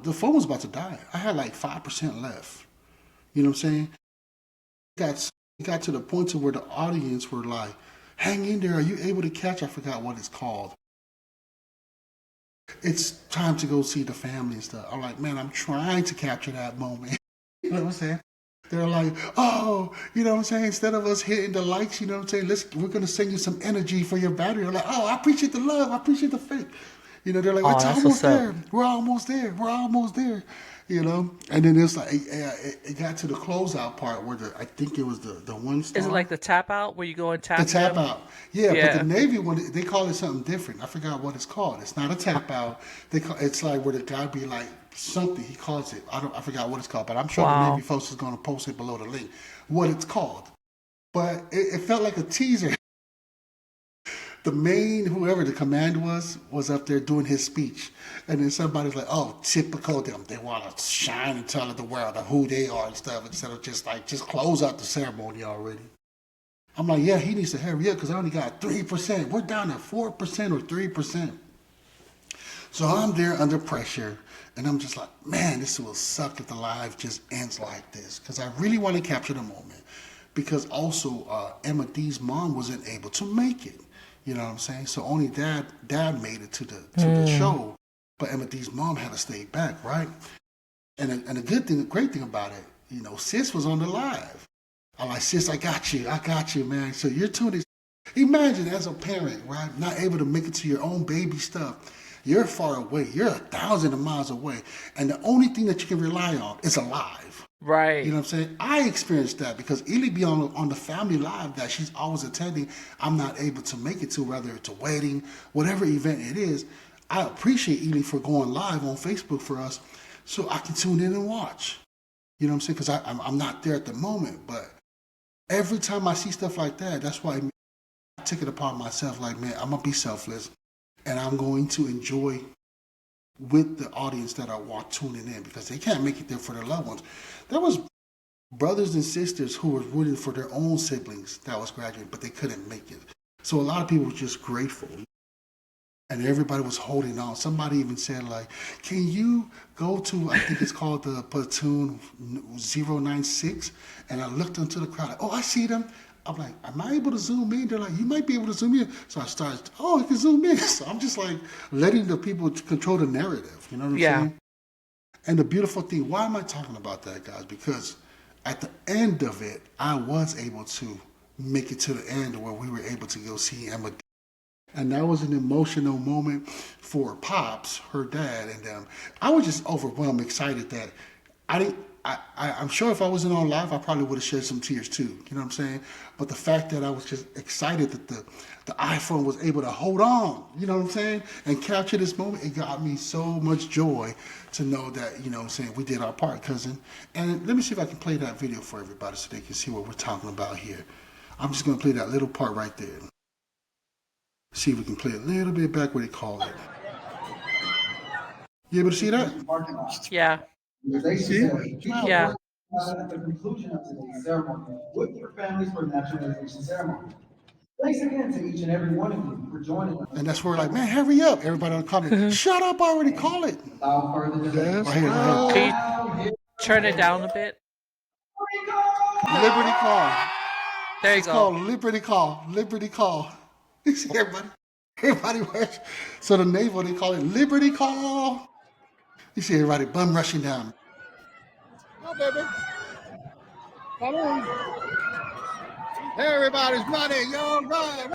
the phone was about to die. I had like 5% left. You know what I'm saying? It got to the point to where the audience were like, hang in there, are you able to catch? I forgot what it's called. it's time to go see the family and stuff. I'm like, man, I'm trying to capture that moment. You know what I'm saying? They're like, oh, you know what I'm saying? Instead of us hitting the likes, you know what I'm saying? We're gonna send you some energy for your battery. I'm like, oh, I appreciate the love, I appreciate the faith. You know, they're like, Oh, it's that's almost what's up. there. We're almost there. We're almost there. You know, and then it's like it got to the closeout part where I think it was the one star. Is it like the tap out where you go and tap The tap them? out, yeah, but the Yeah. Navy one they call it something different. I forgot what it's called. It's not a tap out. It's like where the guy be like something he calls it. I forgot what it's called, but I'm sure the Navy Wow. folks is going to post it below the link what it's called. But it felt like a teaser. The main whoever the command was up there doing his speech, and then somebody's like, "Oh, typical them. They want to shine and tell the world of who they are and stuff instead of just close out the ceremony already." I'm like, yeah, he needs to hurry up because I only got 3%. We're down at 4% or 3%. So I'm there under pressure, and I'm just like, man, this will suck if the live just ends like this because I really want to capture the moment. Because also, Emma D's mom wasn't able to make it. You know what I'm saying? So only dad made it to the show, but Emma D's mom had to stay back, right? And the great thing about it, you know, sis was on the live. I'm like, sis, I got you, man. So you're tuning. Imagine as a parent, right, not able to make it to your own baby stuff. You're far away. You're 1,000 miles away, and the only thing that you can rely on is alive. Right. You know what I'm saying? I experienced that because Ili be on the family live that she's always attending. I'm not able to make it to, whether it's a wedding, whatever event it is. I appreciate Ili for going live on Facebook for us so I can tune in and watch. You know what I'm saying? Because I'm not there at the moment. But every time I see stuff like that, that's why I took it upon myself. Like, man, I'm going to be selfless and I'm going to enjoy with the audience that are tuning in because they can't make it there for their loved ones. There was brothers and sisters who were rooting for their own siblings that was graduating, but they couldn't make it. So a lot of people were just grateful. And everybody was holding on. Somebody even said, like, can you go to, I think it's called the Platoon 096? And I looked into the crowd, like, oh, I see them. I'm like, am I able to zoom in? They're like, you might be able to zoom in. So I started, oh, you can zoom in. So I'm just like letting the people control the narrative. You know what I'm Yeah. saying? And the beautiful thing, why am I talking about that, guys? Because at the end of it, I was able to make it to the end where we were able to go see Emma. And that was an emotional moment for Pops, her dad, and them. I was just overwhelmed, excited that I'm sure if I wasn't on live, I probably would have shed some tears too. You know what I'm saying? But the fact that I was just excited that the iPhone was able to hold on, you know what I'm saying, and capture this moment, it got me so much joy to know that, you know what I'm saying, we did our part, cousin. And let me see if I can play that video for everybody so they can see what we're talking about here. I'm just going to play that little part right there. See if we can play a little bit back where they call it. You able to see that? Yeah. See? Yeah. At the conclusion of today's ceremony with your families for the naturalization ceremony. Thanks again to each and every one of you for joining us. And that's where we're like, man, hurry up. Everybody on the comment, shut up, I already call it. Without further delay. Right here, right Can you turn it down a bit? here. Liberty Call. There you It's go. called Liberty Call. Liberty Call. You see everybody wears. So the Naval, they call it Liberty Call. You see everybody bum rushing down. Come on, baby. Come on. Everybody's running, y'all run.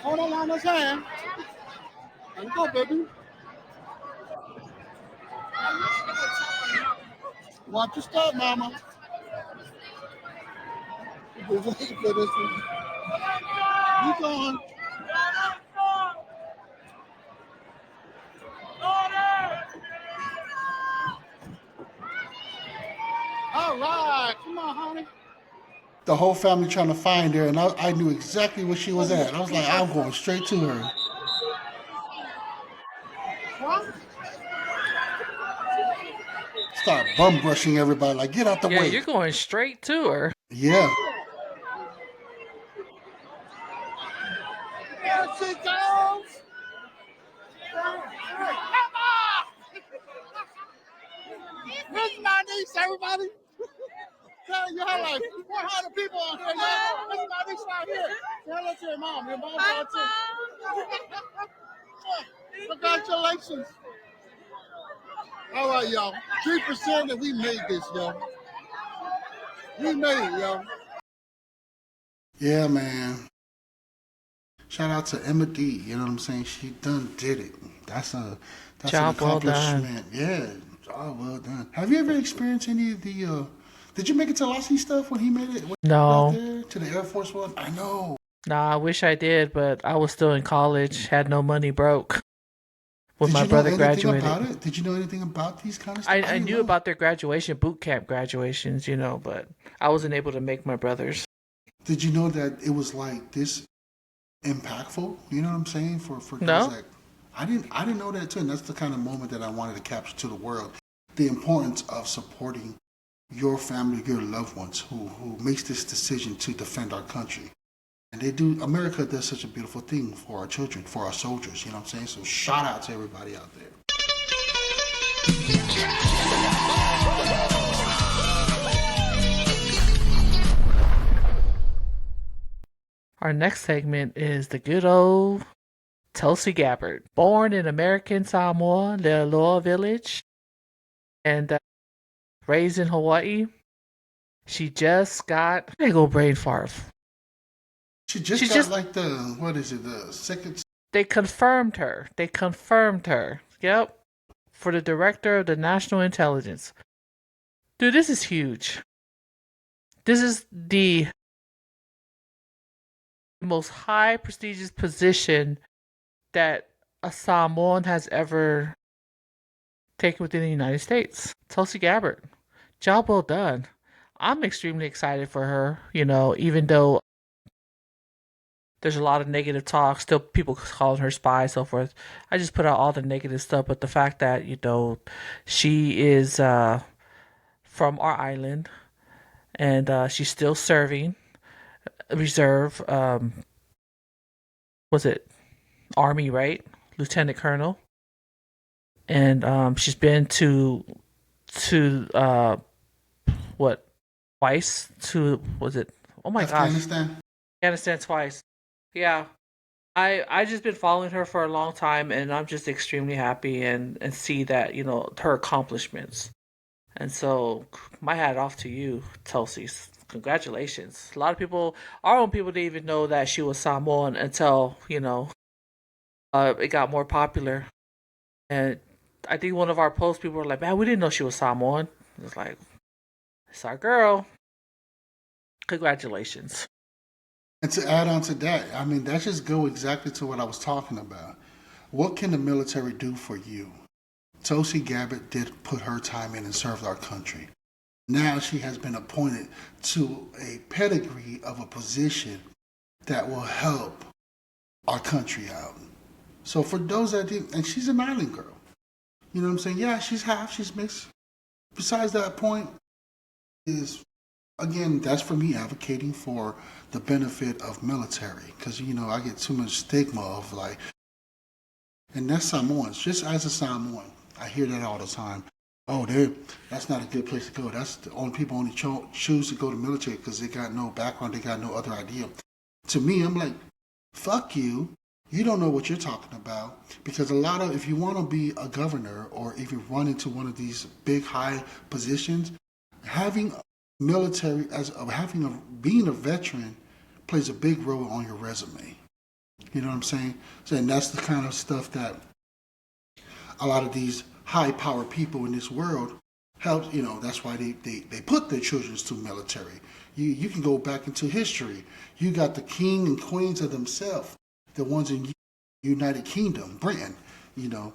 Hold on, mama's hand. Let's go, baby. Watch your step, mama. You going? All right, come on, honey. The whole family trying to find her, and I knew exactly where she was at. I was like, I'm going straight to her. What? Start bum brushing everybody, like, get out the Yeah, way. you're going straight to her. Yeah. There she goes. Emma! Here's my niece, everybody. Tell your highlights. 400 people on here, y'all. That's my niece right here. Say hello to your mom. Your mom's on too. Congratulations. All right, y'all. 3% and we made this, y'all. We made it, y'all. Yeah, man. Shout out to Emma D. You know what I'm saying? She did it. That's an Job well done. accomplishment. Yeah, job well done. Have you ever experienced any of the? Did you make it to Lassie stuff when he made it? No. Out there, to the Air Force One. I know. Nah, I wish I did, but I was still in college, had no money, broke. When Did my you brother know anything graduated. about it? Did you know anything about these kind of stuff? I didn't knew know. about their graduation, boot camp graduations, but I wasn't able to make my brother's. Did you know that it was like this impactful? You know what I'm saying? For No. guys like I didn't know that too, and that's the kind of moment that I wanted to capture to the world. The importance of supporting your family, your loved ones who makes this decision to defend our country. And America does such a beautiful thing for our children, for our soldiers, you know what I'm saying? So shout out to everybody out there. Our next segment is the good old Tulsi Gabbard. Born in American Samoa, Lealoa Village, and raised in Hawaii. She just got, I go brain fart. She just like the second. They confirmed her. Yep. For the director of the National Intelligence. Dude, this is huge. This is the most high prestigious position that a Samoan has ever taken within the United States. Tulsi Gabbard. Job well done. I'm extremely excited for her, even though there's a lot of negative talk, still people calling her spy, so forth. I just put out all the negative stuff, but the fact that, she is from our island, and she's still serving reserve, was it Army, right? Lieutenant Colonel. And she's been to twice to, was it, oh my gosh, Afghanistan twice. Yeah. I just been following her for a long time, and I'm just extremely happy and see that, her accomplishments. And so my hat off to you, Tulsi. Congratulations. A lot of people, our own people, didn't even know that she was Samoan until, it got more popular. And I think one of our posts, people were like, man, we didn't know she was Samoan. It's like, it's our girl. Congratulations. And to add on to that, I mean, that just go exactly to what I was talking about. What can the military do for you? Tulsi Gabbard did put her time in and served our country. Now she has been appointed to a pedigree of a position that will help our country out. So for those that didn't, and she's an island girl. You know what I'm saying? Yeah, she's half, she's mixed. Besides that point is, again, that's for me advocating for the benefit of military. Because, I get too much stigma of like, and that's Samoans. Just as a Samoan, I hear that all the time. Oh, that's not a good place to go. That's the only people only choose to go to military because they got no background, they got no other idea. To me, I'm like, fuck you. You don't know what you're talking about. Because if you want to be a governor or if you run into one of these big high positions, having military being a veteran plays a big role on your resume. You know what I'm saying? So, and that's the kind of stuff that a lot of these high-powered people in this world help. That's why they put their children to military. You can go back into history. You got the king and queens of themselves, the ones in United Kingdom, Britain,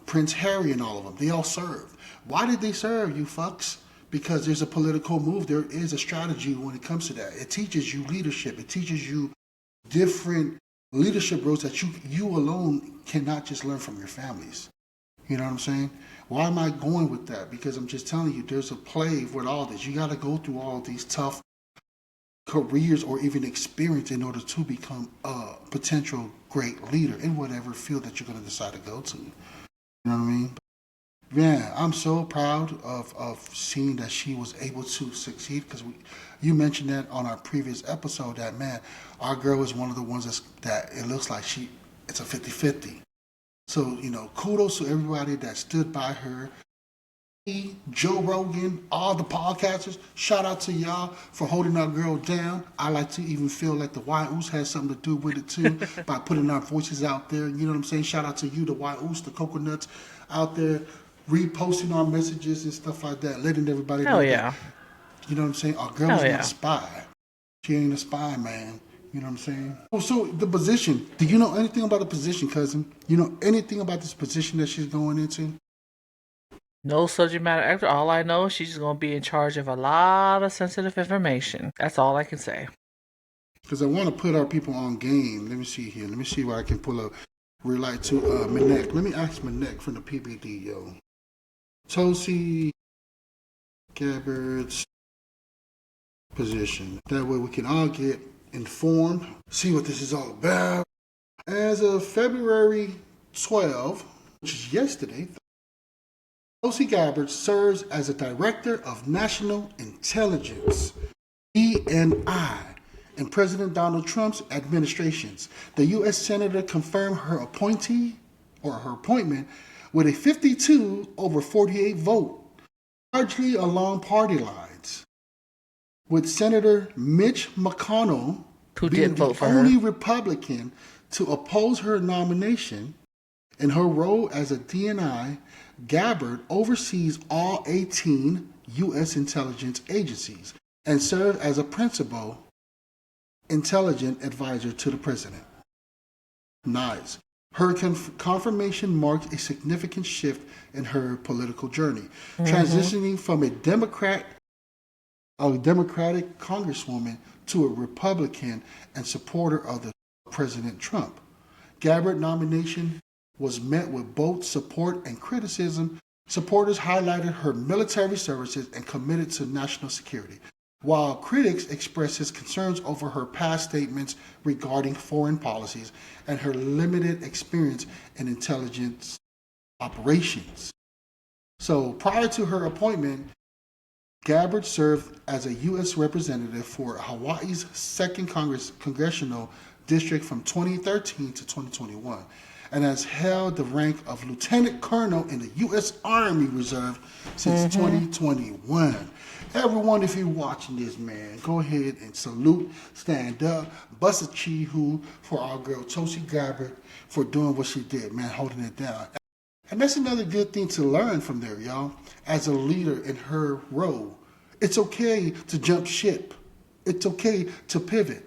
Prince Harry and all of them. They all served. Why did they serve, you fucks? Because there's a political move. There is a strategy when it comes to that. It teaches you leadership. It teaches you different leadership roles that you alone cannot just learn from your families. You know what I'm saying? Why am I going with that? Because I'm just telling you, there's a play with all this. You got to go through all these tough careers or even experience in order to become a potential great leader in whatever field that you're going to decide to go to. You know what I mean? Man, I'm so proud of seeing that she was able to succeed because you mentioned that on our previous episode that, man, our girl is one of the ones that it looks like it's a 50-50. So, kudos to everybody that stood by her. Joe Rogan, all the podcasters, shout out to y'all for holding our girl down. I like to even feel like the Uce has something to do with it too by putting our voices out there. You know what I'm saying? Shout out to you, the Uce, the coconuts out there reposting our messages and stuff like that, letting everybody know. Yeah. You know what I'm saying? Our girl is not a spy. She ain't a spy, man. You know what I'm saying? So the position, do you know anything about the position, cousin? You know anything about this position that she's going into? No subject matter expert. All I know is she's going to be in charge of a lot of sensitive information. That's all I can say. Because I want to put our people on game. Let me see here. Let me see what I can pull up. Relate to Manek. Let me ask Manek from the PBD, yo. Tulsi Gabbard's position. That way we can all get informed, see what this is all about. As of February 12, which is yesterday, Tulsi Gabbard serves as a Director of National Intelligence, DNI, in President Donald Trump's administrations. The U.S. Senator confirmed her appointment with a 52-48 vote, largely along party lines, with Senator Mitch McConnell being the only Republican to oppose her nomination. In her role as a DNI, Gabbard oversees all 18 U.S. intelligence agencies and serves as a principal intelligence advisor to the president. Nice. Her confirmation marked a significant shift in her political journey, transitioning from a Democratic congresswoman to a Republican and supporter of the President Trump. Gabbard's nomination was met with both support and criticism. Supporters highlighted her military services and committed to national security, while critics expressed his concerns over her past statements regarding foreign policies and her limited experience in intelligence operations. So prior to her appointment, Gabbard served as a U.S. representative for Hawaii's 2nd Congressional District from 2013 to 2021 and has held the rank of Lieutenant Colonel in the U.S. Army Reserve since 2021. Everyone, if you're watching this, man, go ahead and salute, stand up, bust a chi-hoo for our girl Tulsi Gabbard for doing what she did, man, holding it down. And that's another good thing to learn from there, y'all. As a leader in her role, it's okay to jump ship. It's okay to pivot.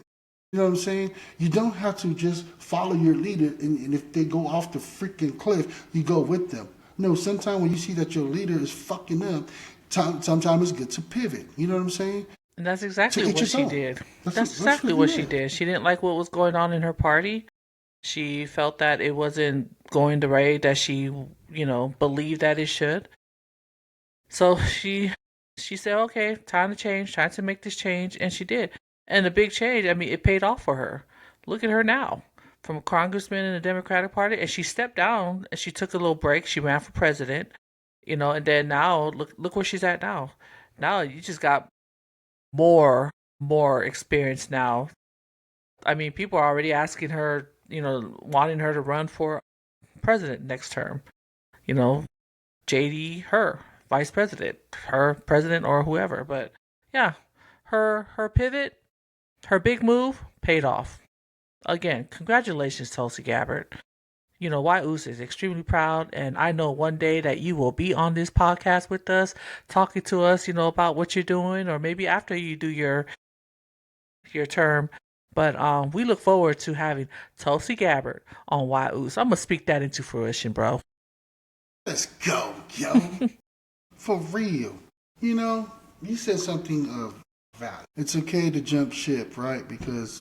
You know what I'm saying? You don't have to just follow your leader, and if they go off the freaking cliff, you go with them. No, sometimes when you see that your leader is fucking up, sometimes it's good to pivot. You know what I'm saying? And that's exactly what she did. That's exactly what she did. She didn't like what was going on in her party. She felt that it wasn't going the way that she, believed that it should. So she said, okay, time to change, time to make this change, and she did. And the big change, it paid off for her. Look at her now. From a congressman in the Democratic Party, and she stepped down and she took a little break. She ran for president, and then now look where she's at now. Now you just got more experience now. People are already asking her, wanting her to run for president next term. JD, her vice president, her president or whoever. But yeah, her pivot, her big move paid off. Again, congratulations, Tulsi Gabbard. Uce is extremely proud, and I know one day that you will be on this podcast with us, talking to us, about what you're doing, or maybe after you do your term. But we look forward to having Tulsi Gabbard on Uce. I'm gonna speak that into fruition, bro. Let's go, yo. For real. You said something of value. It's okay to jump ship, right? Because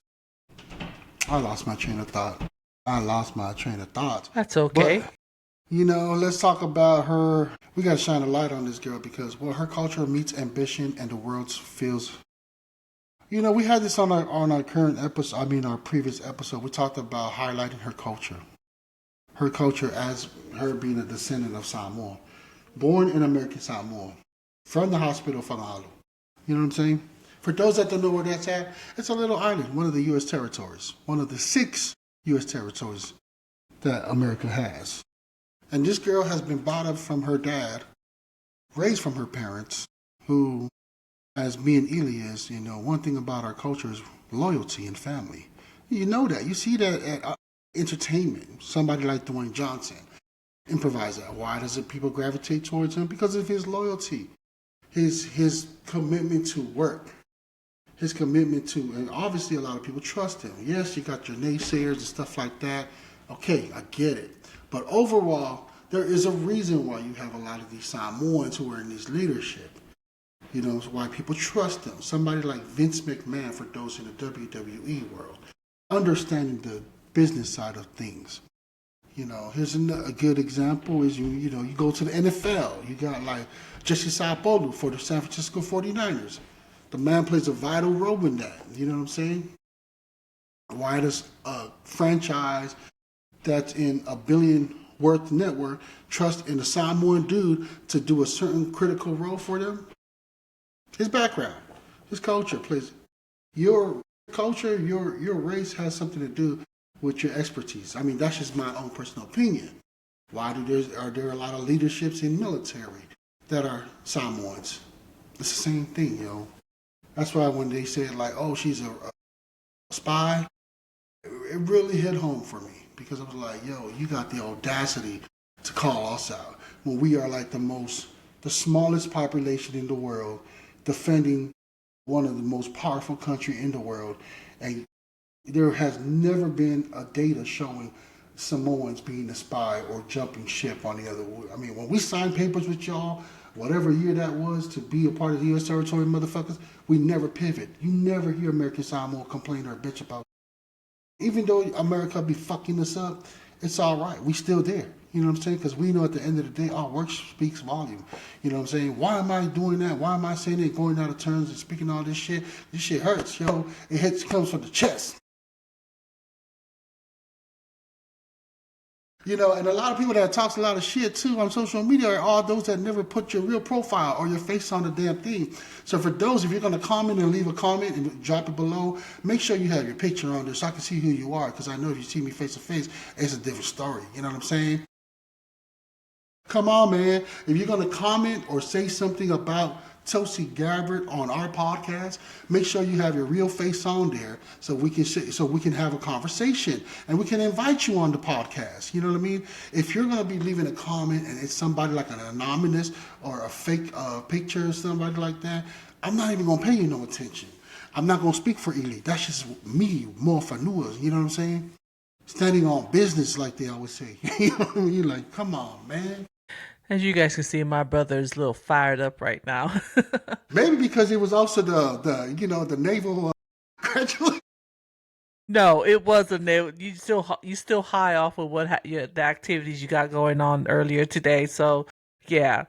I lost my train of thought. That's okay. But, let's talk about her. We got to shine a light on this girl because, her culture meets ambition and the world feels. We had this on our current episode, our previous episode. We talked about highlighting her culture. Her culture as her being a descendant of Samoa. born in American Samoa, from the hospital Whangalu. You know what I'm saying? For those that don't know where that's at, it's a little island, one of the U.S. territories, one of the 6 U.S. territories that America has. And this girl has been brought up from her dad, raised from her parents, who, as me and Ili is, one thing about our culture is loyalty and family. You know that. You see that at entertainment. Somebody like Dwayne Johnson, improviser. Why does it people gravitate towards him? Because of his loyalty, his commitment to work, his commitment to, and obviously a lot of people trust him. Yes, you got your naysayers and stuff like that. Okay, I get it. But overall, there is a reason why you have a lot of these Samoans who are in this leadership. It's why people trust them. Somebody like Vince McMahon, for those in the WWE world, understanding the business side of things. Here's a good example is you go to the NFL. You got like Jesse Sapolu for the San Francisco 49ers. The man plays a vital role in that. You know what I'm saying? Why does a franchise that's in $1 billion worth network trust in a Samoan dude to do a certain critical role for them? His background, his culture plays. Your culture, your race has something to do with your expertise. I mean, that's just my own personal opinion. Are there a lot of leaderships in military that are Samoans? It's the same thing, That's why when they said like, oh, she's a spy, it really hit home for me because I was like, yo, you got the audacity to call us out when we are like the smallest population in the world, defending one of the most powerful country in the world, and there has never been a data showing Samoans being a spy or jumping ship on the other. I mean, when we signed papers with y'all, whatever year that was, to be a part of the U.S. territory, motherfuckers, we never pivot. You never hear American Samoa complain or bitch about it. Even though America be fucking us up, it's all right. We still there. You know what I'm saying? Because we know at the end of the day, our work speaks volume. You know what I'm saying? Why am I doing that? Why am I saying it, going out of turns and speaking all this shit? This shit hurts, yo. Comes from the chest. And a lot of people that talks a lot of shit too on social media are all those that never put your real profile or your face on the damn thing. So for those, if you're going to comment and leave a comment and drop it below, make sure you have your picture on there so I can see who you are. Because I know if you see me face to face, it's a different story. You know what I'm saying? Come on, man. If you're going to comment or say something about Tulsi Gabbard on our podcast, make sure you have your real face on there so we can have a conversation and we can invite you on the podcast. You know what I mean? If you're going to be leaving a comment and it's somebody like an anonymous or a fake picture or somebody like that, I'm not even going to pay you no attention. I'm not going to speak for Ili. That's just me, Moafanua. You know what I'm saying? Standing on business, like they always say. You know what I mean? Like, come on, man. As you guys can see, my brother is a little fired up right now. Maybe because it was also the Naval graduate. No, it wasn't. You still high off of the activities you got going on earlier today. So yeah,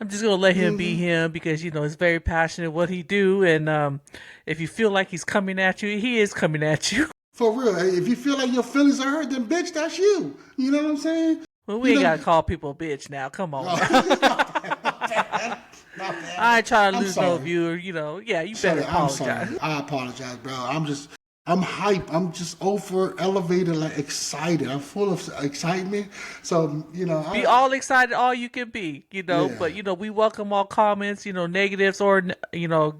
I'm just gonna let him be him because he's very passionate what he do, and if you feel like he's coming at you, he is coming at you. For real, if you feel like your feelings are hurt, then bitch, that's you. You know what I'm saying? Well, we ain't gotta call people bitch now. Come on. Not bad. I ain't trying to lose no viewer. Yeah, you better apologize. I'm sorry. I apologize, bro. I'm hyped. I'm just over elevated, like excited. I'm full of excitement. So, be all excited all you can be, Yeah. But we welcome all comments, negatives or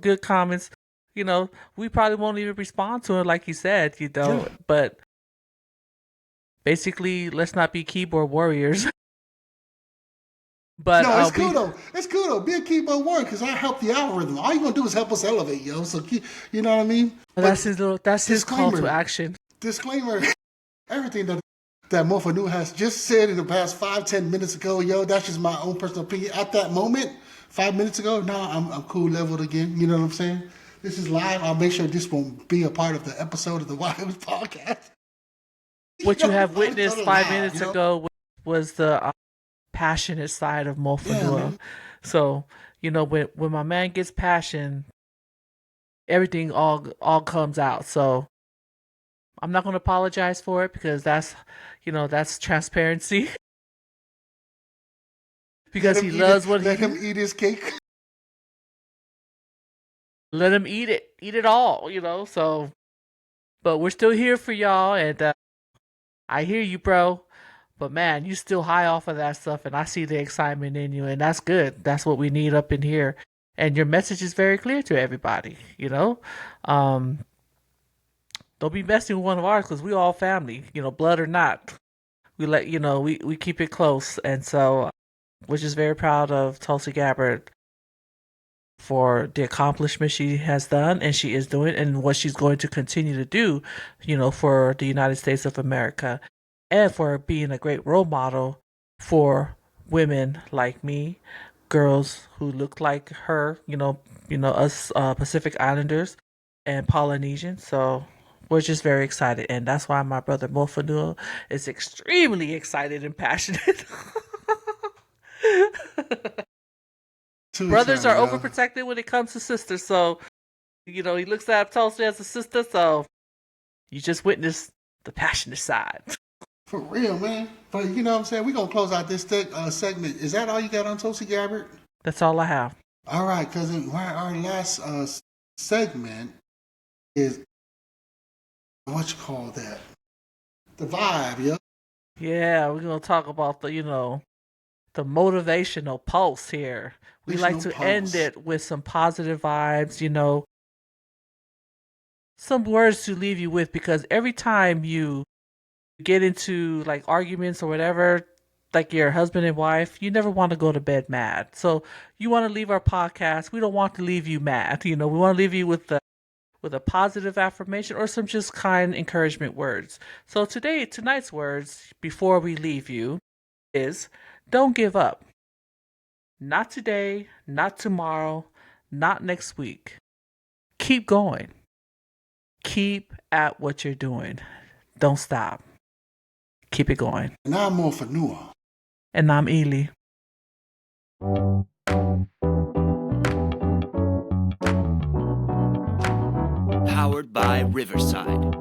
good comments. We probably won't even respond to it like he said, Yeah. But basically, let's not be keyboard warriors. But no, it's cool though. It's cool though. Be a keyboard warrior because I help the algorithm. All you gonna do is help us elevate, yo. So you know what I mean? That's his call to action. Disclaimer: everything that Moafanua has just said in the past 5-10 minutes ago, yo, that's just my own personal opinion. At that moment, 5 minutes ago, I'm cool leveled again. You know what I'm saying? This is live. I'll make sure this won't be a part of the episode of the Wild Podcast. What you have witnessed 5 minutes ago was the passionate side of Moafanua. Yeah, so when my man gets passion, everything all comes out. So I'm not going to apologize for it because that's transparency. because he loves what let him eat his cake. Let him eat it all, So, but we're still here for y'all, and I hear you, bro. But man, you still high off of that stuff, and I see the excitement in you, and that's good. That's what we need up in here. And your message is very clear to everybody, Don't be messing with one of ours because we all family, blood or not. We we keep it close, and so we're just very proud of Tulsi Gabbard for the accomplishment she has done and she is doing and what she's going to continue to do, for the United States of America and for being a great role model for women like me, girls who look like her, us Pacific Islanders and Polynesians. So we're just very excited, and that's why my brother Moafanua is extremely excited and passionate. Brothers are overprotected when it comes to sisters, so he looks at Tulsi as a sister, so you just witnessed the passionate side. For real, man. But you know what I'm saying? We're going to close out this segment. Is that all you got on Tulsi Gabbard? That's all I have. All right, cousin. Our last segment is, what you call that? The vibe, yo. Yeah, we're going to talk about the motivational pulse here. We like to end it with some positive vibes, some words to leave you with, because every time you get into like arguments or whatever, like your husband and wife, you never want to go to bed mad. So you want to leave our podcast. We don't want to leave you mad. We want to leave you with a positive affirmation or some just kind encouragement words. So tonight's words before we leave you is, don't give up. Not today, not tomorrow, not next week. Keep going. Keep at what you're doing. Don't stop. Keep it going. And I'm Moafanua. And I'm Ili. Powered by Riverside.